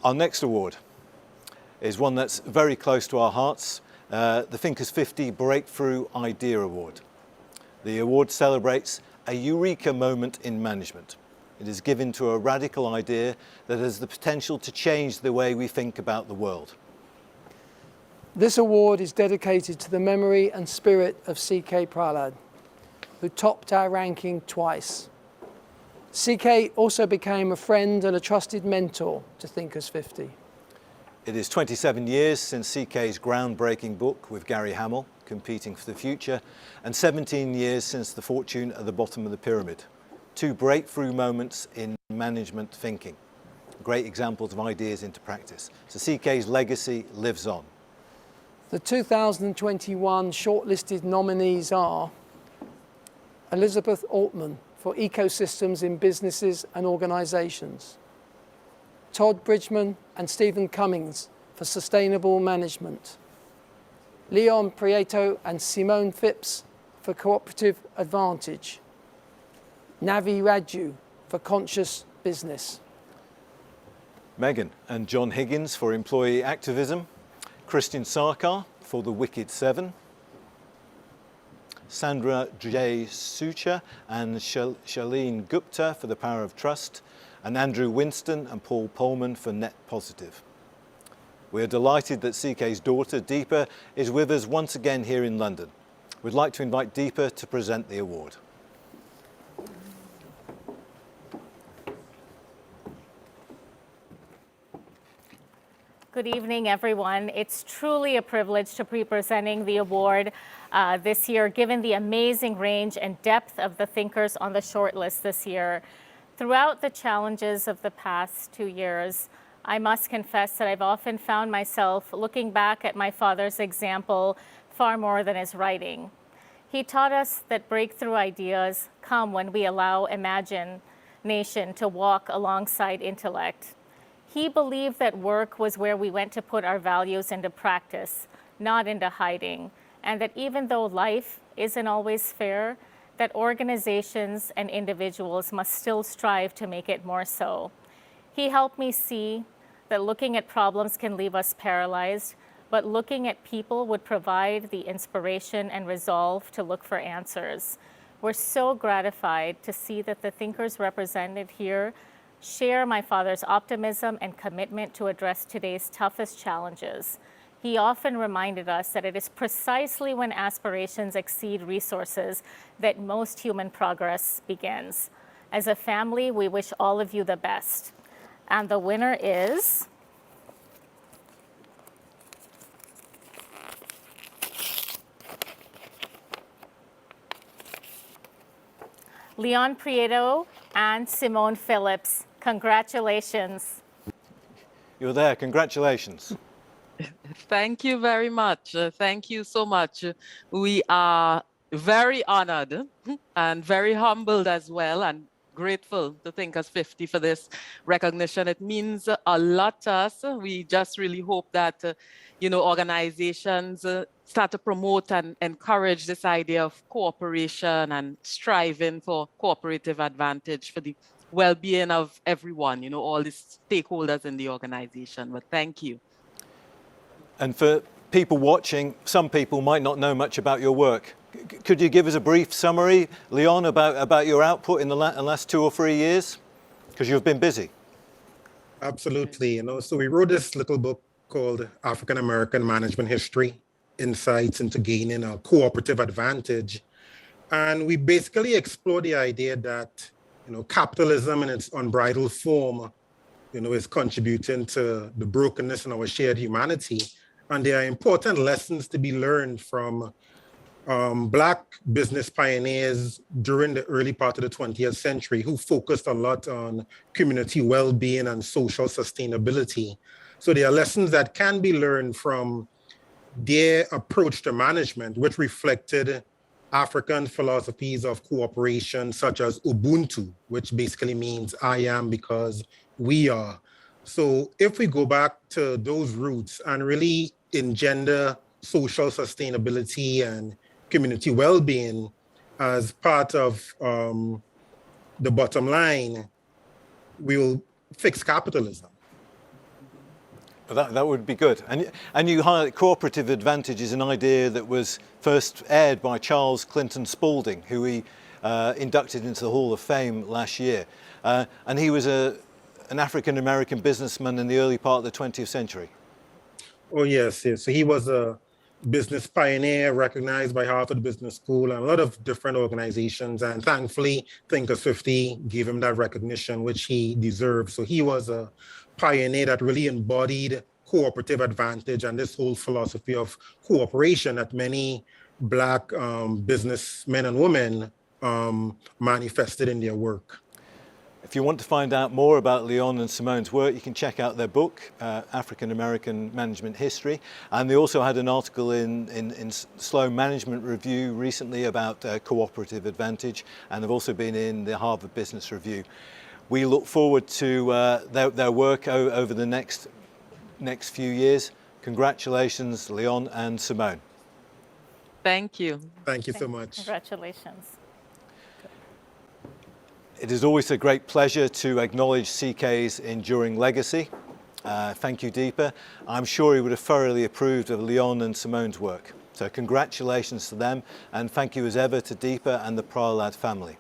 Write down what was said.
Our next award is one that's very close to our hearts, the Thinkers50 Breakthrough Idea Award. The award celebrates a Eureka moment in management. It is given to a radical idea that has the potential to change the way we think about the world. This award is dedicated to the memory and spirit of CK Prahalad, who topped our ranking twice. CK also became a friend and a trusted mentor to Thinkers50. It is 27 years since CK's groundbreaking book with Gary Hamel, Competing for the Future, and 17 years since The Fortune at the Bottom of the Pyramid. Two breakthrough moments in management thinking. Great examples of ideas into practice. So CK's legacy lives on. The 2021 shortlisted nominees are Elizabeth Altman for Ecosystems in Businesses and Organizations, Todd Bridgman and Stephen Cummings for Sustainable Management, Leon Prieto and Simone Phipps for Cooperative Advantage, Navi Raju for Conscious Business. Megan and John Higgins for Employee Activism, Christian Sarkar for The Wicked Seven, Sandra J. Sucha and Shalene Gupta for The Power of Trust, and Andrew Winston and Paul Polman for Net Positive. We are delighted that CK's daughter, Deepa, is with us once again here in London. We'd like to invite Deepa to present the award. Good evening, everyone. It's truly a privilege to be presenting the award this year, given the amazing range and depth of the thinkers on the shortlist this year. Throughout the challenges of the past 2 years, I must confess that I've often found myself looking back at my father's example far more than his writing. He taught us that breakthrough ideas come when we allow imagination to walk alongside intellect. He believed that work was where we went to put our values into practice, not into hiding, and that even though life isn't always fair, that organizations and individuals must still strive to make it more so. He helped me see that looking at problems can leave us paralyzed, but looking at people would provide the inspiration and resolve to look for answers. We're so gratified to see that the thinkers represented here share my father's optimism and commitment to address today's toughest challenges. He often reminded us that it is precisely when aspirations exceed resources that most human progress begins. As a family, we wish all of you the best. And the winner is Leon Prieto and Simone Phipps. Congratulations. You're there, congratulations. Thank you very much. Thank you so much. We are very honored and very humbled as well, and grateful to Thinkers50 for this recognition. It means a lot to us. We just really hope that, organizations start to promote and encourage this idea of cooperation and striving for cooperative advantage for the well-being of everyone, all the stakeholders in the organization. But thank you. And for people watching, some people might not know much about your work. Could you give us a brief summary, Leon, about your output in the last 2 or 3 years? Because you've been busy. Absolutely. So we wrote this little book called African American Management History, Insights into Gaining a Cooperative Advantage. And we basically explore the idea that, capitalism in its unbridled form, is contributing to the brokenness in our shared humanity. And there are important lessons to be learned from Black business pioneers during the early part of the 20th century who focused a lot on community well-being and social sustainability. So there are lessons that can be learned from their approach to management, which reflected African philosophies of cooperation, such as Ubuntu, which basically means I am because we are. So if we go back to those roots and really engender social sustainability and community well-being as part of the bottom line, we will fix capitalism. That would be good. And you highlight cooperative advantage is an idea that was first aired by Charles Clinton Spalding, who we inducted into the Hall of Fame last year. And he was an African-American businessman in the early part of the 20th century. Oh, yes, yes. So he was a business pioneer recognized by Harvard Business School and a lot of different organizations. And thankfully, Thinkers50 gave him that recognition, which he deserved. So he was a pioneer that really embodied cooperative advantage and this whole philosophy of cooperation that many Black businessmen and women manifested in their work. If you want to find out more about Leon and Simone's work, you can check out their book, African American Management History. And they also had an article in Sloan Management Review recently about cooperative advantage, and they've also been in the Harvard Business Review. We look forward to their work over the next few years. Congratulations, Leon and Simone. Thank you. Thank you so much. Congratulations. It is always a great pleasure to acknowledge CK's enduring legacy. Thank you, Deepa. I'm sure he would have thoroughly approved of Leon and Simone's work. So congratulations to them, and thank you as ever to Deepa and the Prahalad family.